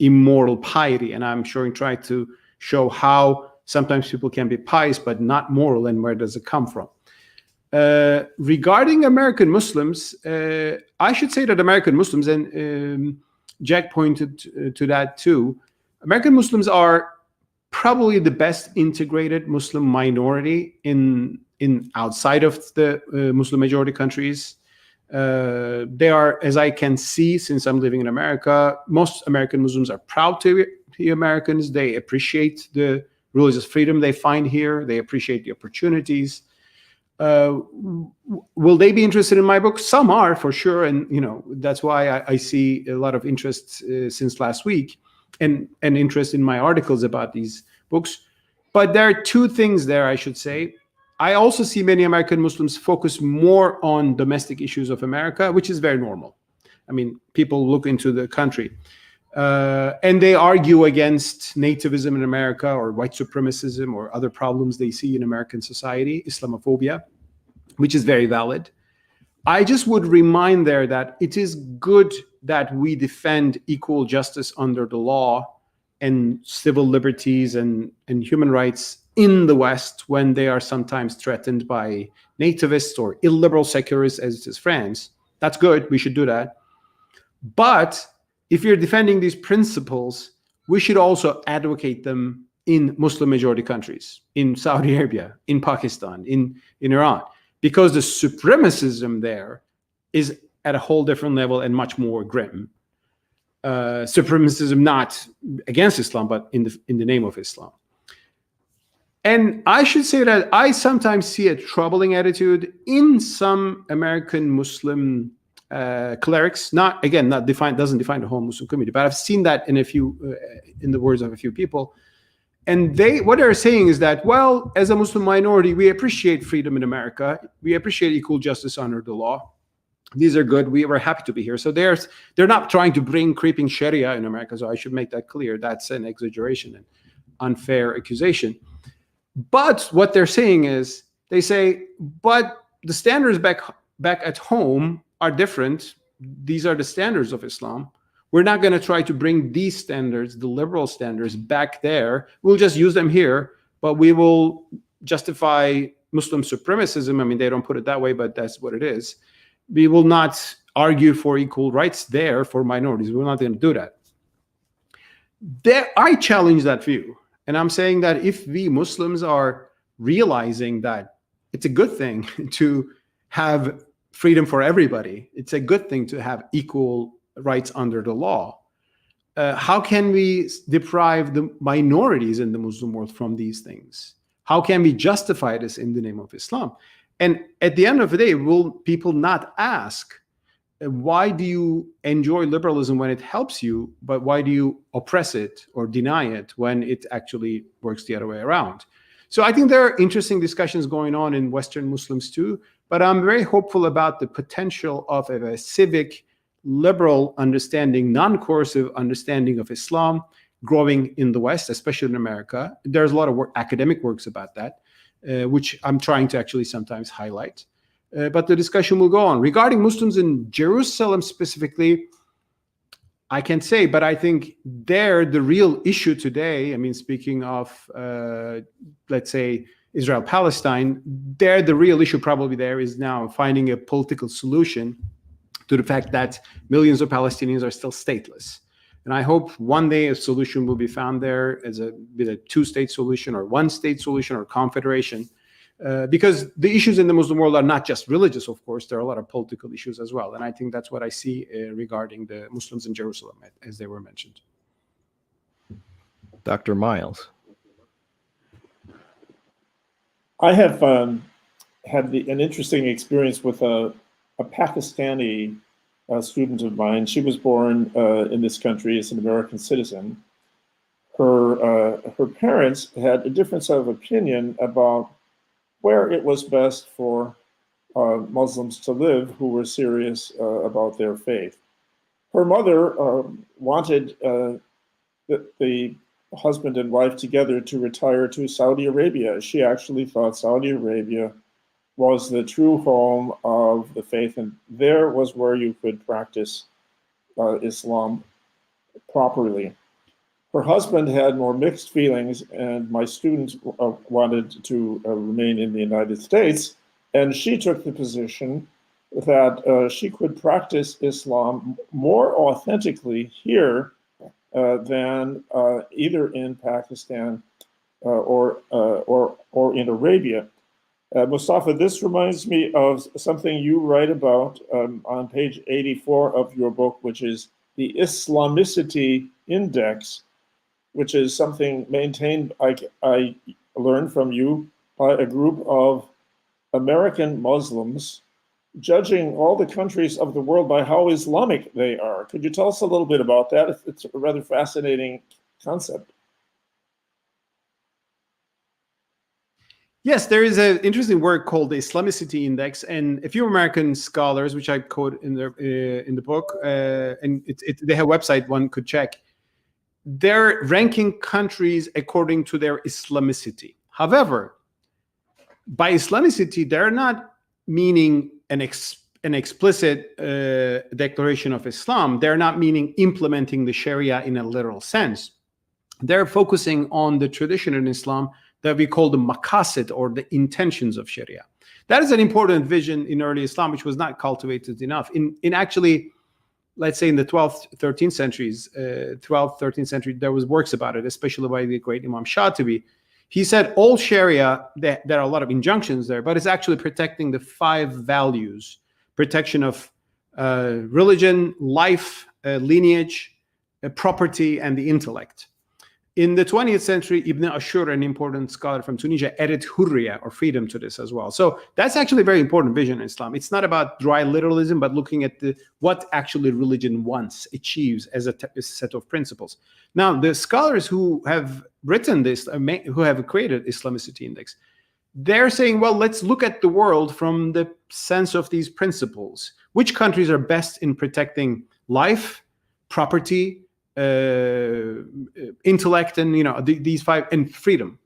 S2: immoral piety, and I'm trying to show how sometimes people can be pious but not moral, and where does it come from. Regarding American Muslims, I should say that American Muslims, and Jack pointed to that too, American Muslims are probably the best integrated Muslim minority in outside of the Muslim majority countries. They are, as I can see, since I'm living in America, most American Muslims are proud to be Americans. They appreciate the religious freedom they find here. They appreciate the opportunities. Will they be interested in my book? Some are, for sure, and that's why I see a lot of interest since last week, and interest in my articles about these books. But there are two things there, I should say. I also see many American Muslims focus more on domestic issues of America, which is very normal. I mean, people look into the country and they argue against nativism in America or white supremacism or other problems they see in American society, Islamophobia, which is very valid. I just would remind there that it is good that we defend equal justice under the law and civil liberties and human rights in the West when they are sometimes threatened by nativists or illiberal secularists, as it is France. That's good. We should do that. But if you're defending these principles, we should also advocate them in Muslim majority countries, in Saudi Arabia, in Pakistan, in Iran, because the supremacism there is at a whole different level and much more grim. Supremacism not against Islam, but in the name of Islam. And I should say that I sometimes see a troubling attitude in some American Muslim clerics. Doesn't define the whole Muslim community, but I've seen that in in the words of a few people. And what they're saying is that, well, as a Muslim minority, we appreciate freedom in America. We appreciate equal justice under the law. These are good. We were happy to be here. So they're not trying to bring creeping Sharia in America. So I should make that clear. That's an exaggeration and unfair accusation. But what they're saying is, they say, but the standards back at home are different. These are the standards of Islam. We're not going to try to bring these standards, the liberal standards, back there. We'll just use them here, but we will justify Muslim supremacism. I mean, they don't put it that way, but that's what it is. We will not argue for equal rights there for minorities. We're not going to do that. I challenge that view. And I'm saying that if we Muslims are realizing that it's a good thing to have freedom for everybody, it's a good thing to have equal rights under the law, how can we deprive the minorities in the Muslim world from these things? How can we justify this in the name of Islam? And at the end of the day, will people not ask, why do you enjoy liberalism when it helps you, but why do you oppress it or deny it when it actually works the other way around? So I think there are interesting discussions going on in Western Muslims too, but I'm very hopeful about the potential of a civic, liberal understanding, non-coercive understanding of Islam growing in the West, especially in America. There's a lot of academic works about that, which I'm trying to actually sometimes highlight. But the discussion will go on. Regarding Muslims in Jerusalem specifically, I can't say, but I think the real issue today, I mean, speaking of, let's say, Israel-Palestine, the real issue probably there is now finding a political solution to the fact that millions of Palestinians are still stateless. And I hope one day a solution will be found there with a two-state solution or one-state solution or confederation. Because the issues in the Muslim world are not just religious, of course, there are a lot of political issues as well. And I think that's what I see regarding the Muslims in Jerusalem, as they were mentioned.
S1: Dr. Miles.
S3: I have had an interesting experience with a Pakistani student of mine. She was born in this country as an American citizen. Her parents had a difference of opinion about where it was best for Muslims to live who were serious about their faith. Her mother wanted the husband and wife together to retire to Saudi Arabia. She actually thought Saudi Arabia was the true home of the faith, and there was where you could practice Islam properly. Her husband had more mixed feelings, and my student wanted to remain in the United States, and she took the position that she could practice Islam more authentically here than either in Pakistan or in Arabia. Mustafa, this reminds me of something you write about on page 84 of your book, which is the Islamicity Index, which is something maintained, I learned from you, by a group of American Muslims judging all the countries of the world by how Islamic they are. Could you tell us a little bit about that? It's a rather fascinating concept.
S2: Yes, there is an interesting work called the Islamicity Index, and a few American scholars, which I quote in the book, and they have a website one could check. They're ranking countries according to their Islamicity. However, by Islamicity, they're not meaning an explicit declaration of Islam. They're not meaning implementing the Sharia in a literal sense. They're focusing on the tradition in Islam that we call the maqasid, or the intentions of Sharia. That is an important vision in early Islam, which was not cultivated enough. In actually, let's say in the 12th, 13th centuries, 12th, 13th century, there was works about it, especially by the great Imam Shatibi. He said all Sharia, there are a lot of injunctions there, but it's actually protecting the 5 values: protection of religion, life, lineage, property, and the intellect. In the 20th century, Ibn Ashur, an important scholar from Tunisia, added hurriya, or freedom, to this as well. So that's actually a very important vision in Islam. It's not about dry literalism, but looking at what actually religion wants, achieves as a set of principles. Now, the scholars who have written this, who have created Islamicity Index, they're saying, well, let's look at the world from the sense of these principles. Which countries are best in protecting life, property, intellect, and these 5, and freedom?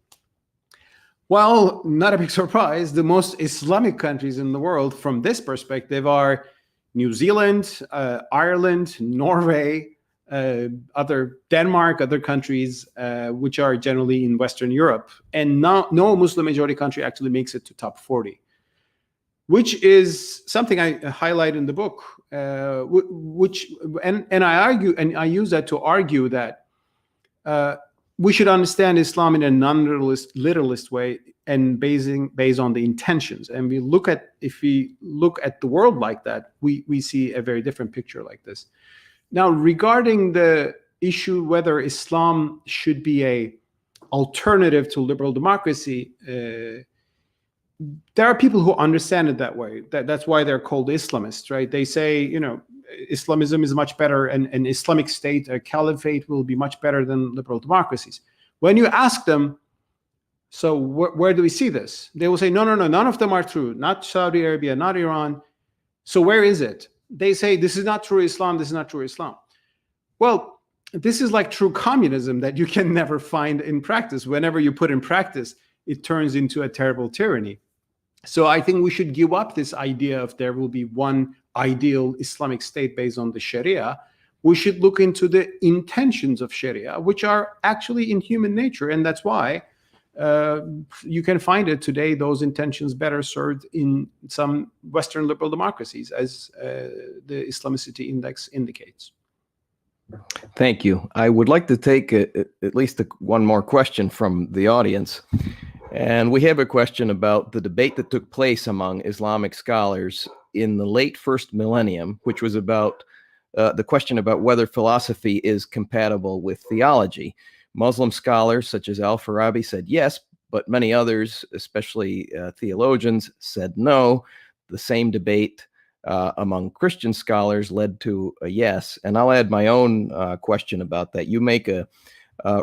S2: Well, not a big surprise. The most Islamic countries in the world from this perspective are New Zealand, Ireland, Norway, Denmark, other countries which are generally in Western Europe, and no Muslim majority country actually makes it to top 40, which is something I highlight in the book. And I argue, and I use that to argue that we should understand Islam in a non-literalist way, and based on the intentions. And if we look at the world like that, we see a very different picture like this. Now, regarding the issue whether Islam should be a alternative to liberal democracy, there are people who understand it that way. That's why they're called Islamists, right? They say, Islamism is much better, and an Islamic state, a caliphate, will be much better than liberal democracies. When you ask them, so where do we see this? They will say, no, none of them are true. Not Saudi Arabia, not Iran. So where is it? They say, this is not true Islam, this is not true Islam. Well, this is like true communism that you can never find in practice. Whenever you put in practice, it turns into a terrible tyranny. So I think we should give up this idea of there will be one ideal Islamic state based on the Sharia. We should look into the intentions of Sharia, which are actually in human nature. And that's why you can find it today, those intentions better served in some Western liberal democracies, as the Islamicity Index indicates.
S1: Thank you. I would like to take at least one more question from the audience. And we have a question about the debate that took place among Islamic scholars in the late first millennium, which was about the question about whether philosophy is compatible with theology. Muslim scholars such as Al-Farabi said yes, but many others, especially theologians, said no. The same debate among Christian scholars led to a yes. And I'll add my own question about that. You make a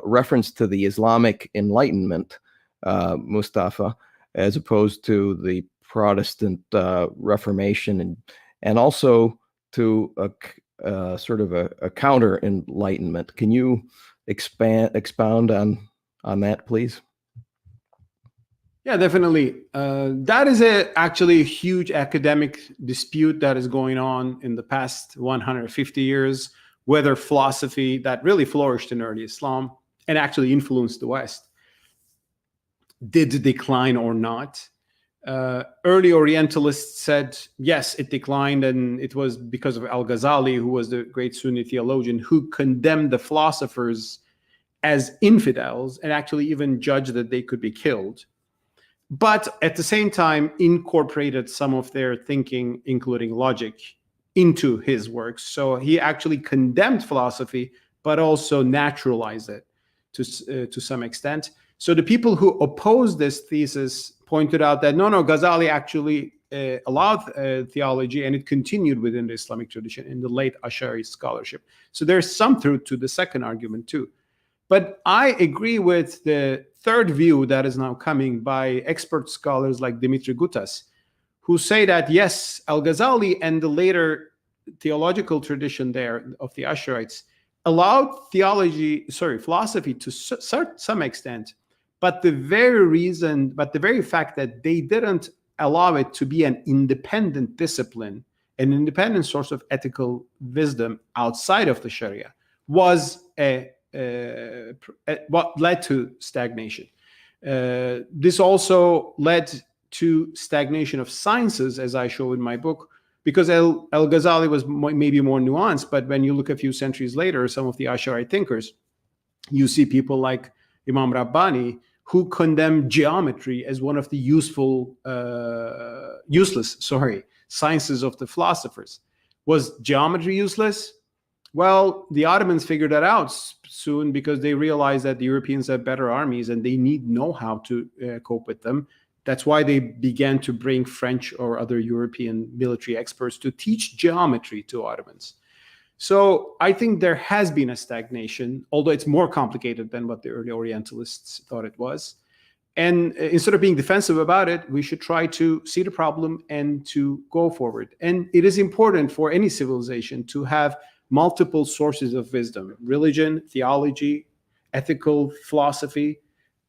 S1: reference to the Islamic Enlightenment, Mustafa, as opposed to the Protestant Reformation, and also to a sort of a counter Enlightenment. Can you expound on that, please?
S2: Yeah, definitely. That is actually a huge academic dispute that is going on in the past 150 years, whether philosophy that really flourished in early Islam and actually influenced the West did decline or not. Early Orientalists said, yes, it declined, and it was because of Al-Ghazali, who was the great Sunni theologian, who condemned the philosophers as infidels and actually even judged that they could be killed. But at the same time, incorporated some of their thinking, including logic, into his works. So he actually condemned philosophy, but also naturalized it to some extent. So the people who opposed this thesis pointed out that no, Ghazali actually allowed theology, and it continued within the Islamic tradition in the late Ash'ari scholarship. So there's some truth to the second argument too. But I agree with the third view that is now coming by expert scholars like Dimitri Gutas, who say that, yes, Al-Ghazali and the later theological tradition there of the Ash'arites allowed philosophy to some extent, but the very fact that they didn't allow it to be an independent discipline, an independent source of ethical wisdom outside of the Sharia, was what led to stagnation. This also led to stagnation of sciences, as I show in my book, because Al-Ghazali was maybe more nuanced, but when you look a few centuries later, some of the Ash'ari thinkers, you see people like Imam Rabbani, who condemned geometry as one of the useless sciences of the philosophers. Was geometry useless? Well, the Ottomans figured that out soon because they realized that the Europeans have better armies and they need know-how to cope with them. That's why they began to bring French or other European military experts to teach geometry to Ottomans. So I think there has been a stagnation, although it's more complicated than what the early Orientalists thought it was. And instead of being defensive about it, we should try to see the problem and to go forward. And it is important for any civilization to have multiple sources of wisdom: religion, theology, ethical philosophy,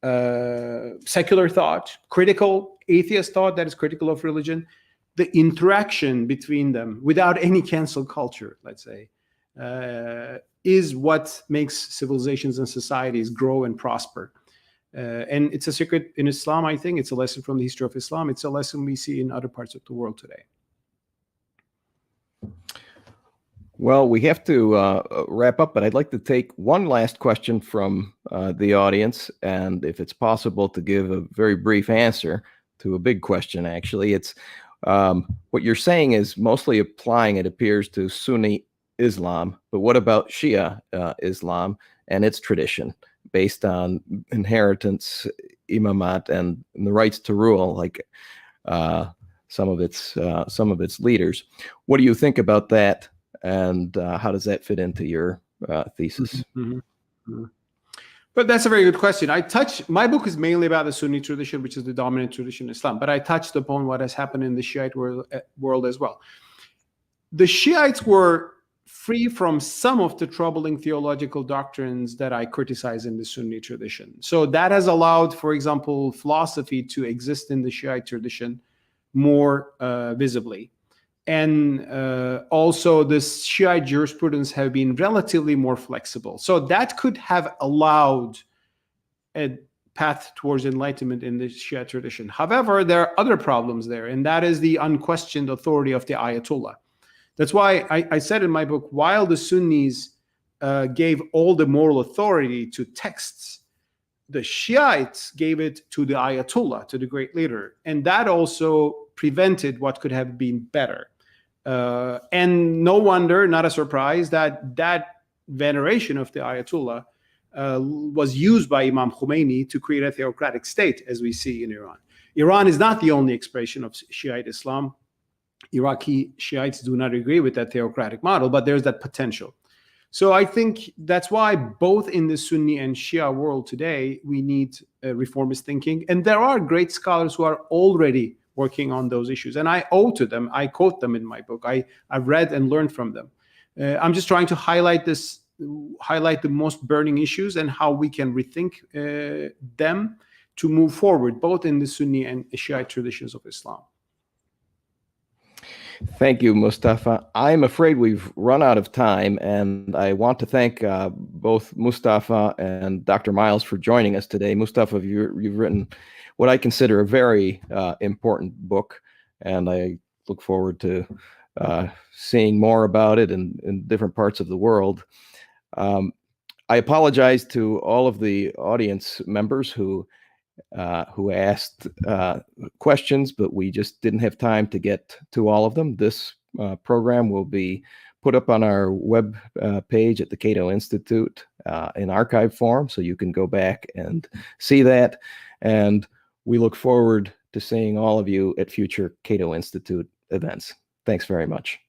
S2: secular thought, critical atheist thought that is critical of religion. The interaction between them without any cancel culture, let's say, is what makes civilizations and societies grow and prosper. And it's a secret in Islam, I think. It's a lesson from the history of Islam. It's a lesson we see in other parts of the world today.
S1: Well, we have to wrap up, but I'd like to take one last question from the audience, and if it's possible to give a very brief answer to a big question, actually. It's what you're saying is mostly applying, it appears, to Sunni Islam, but what about Shia Islam and its tradition based on inheritance, imamat, and the rights to rule, like some of its leaders? What do you think about that? And how does that fit into your thesis?
S2: Mm-hmm. Mm-hmm. But that's a very good question. My book is mainly about the Sunni tradition, which is the dominant tradition in Islam, but I touched upon what has happened in the Shiite world as well. The Shiites were free from some of the troubling theological doctrines that I criticize in the Sunni tradition. So that has allowed, for example, philosophy to exist in the Shiite tradition more visibly. And also the Shiite jurisprudence have been relatively more flexible. So that could have allowed a path towards enlightenment in the Shiite tradition. However, there are other problems there, and that is the unquestioned authority of the Ayatollah. That's why I said in my book, while the Sunnis gave all the moral authority to texts, the Shiites gave it to the Ayatollah, to the great leader. And that also prevented what could have been better. And no wonder, not a surprise, that that veneration of the Ayatollah was used by Imam Khomeini to create a theocratic state, as we see in Iran. Iran is not the only expression of Shiite Islam. Iraqi Shiites do not agree with that theocratic model, but there's that potential. So I think that's why both in the Sunni and Shia world today, we need reformist thinking. And there are great scholars who are already working on those issues. And I owe to them, I quote them in my book. I've read and learned from them. I'm just trying to highlight the most burning issues and how we can rethink them to move forward, both in the Sunni and Shiite traditions of Islam.
S1: Thank you, Mustafa. I'm afraid we've run out of time, and I want to thank both Mustafa and Dr. Miles for joining us today. Mustafa, you've written what I consider a very important book, and I look forward to seeing more about it in different parts of the world. I apologize to all of the audience members who asked questions, but we just didn't have time to get to all of them. This program will be put up on our web page at the Cato Institute in archive form, so you can go back and see that. And we look forward to seeing all of you at future Cato Institute events. Thanks very much.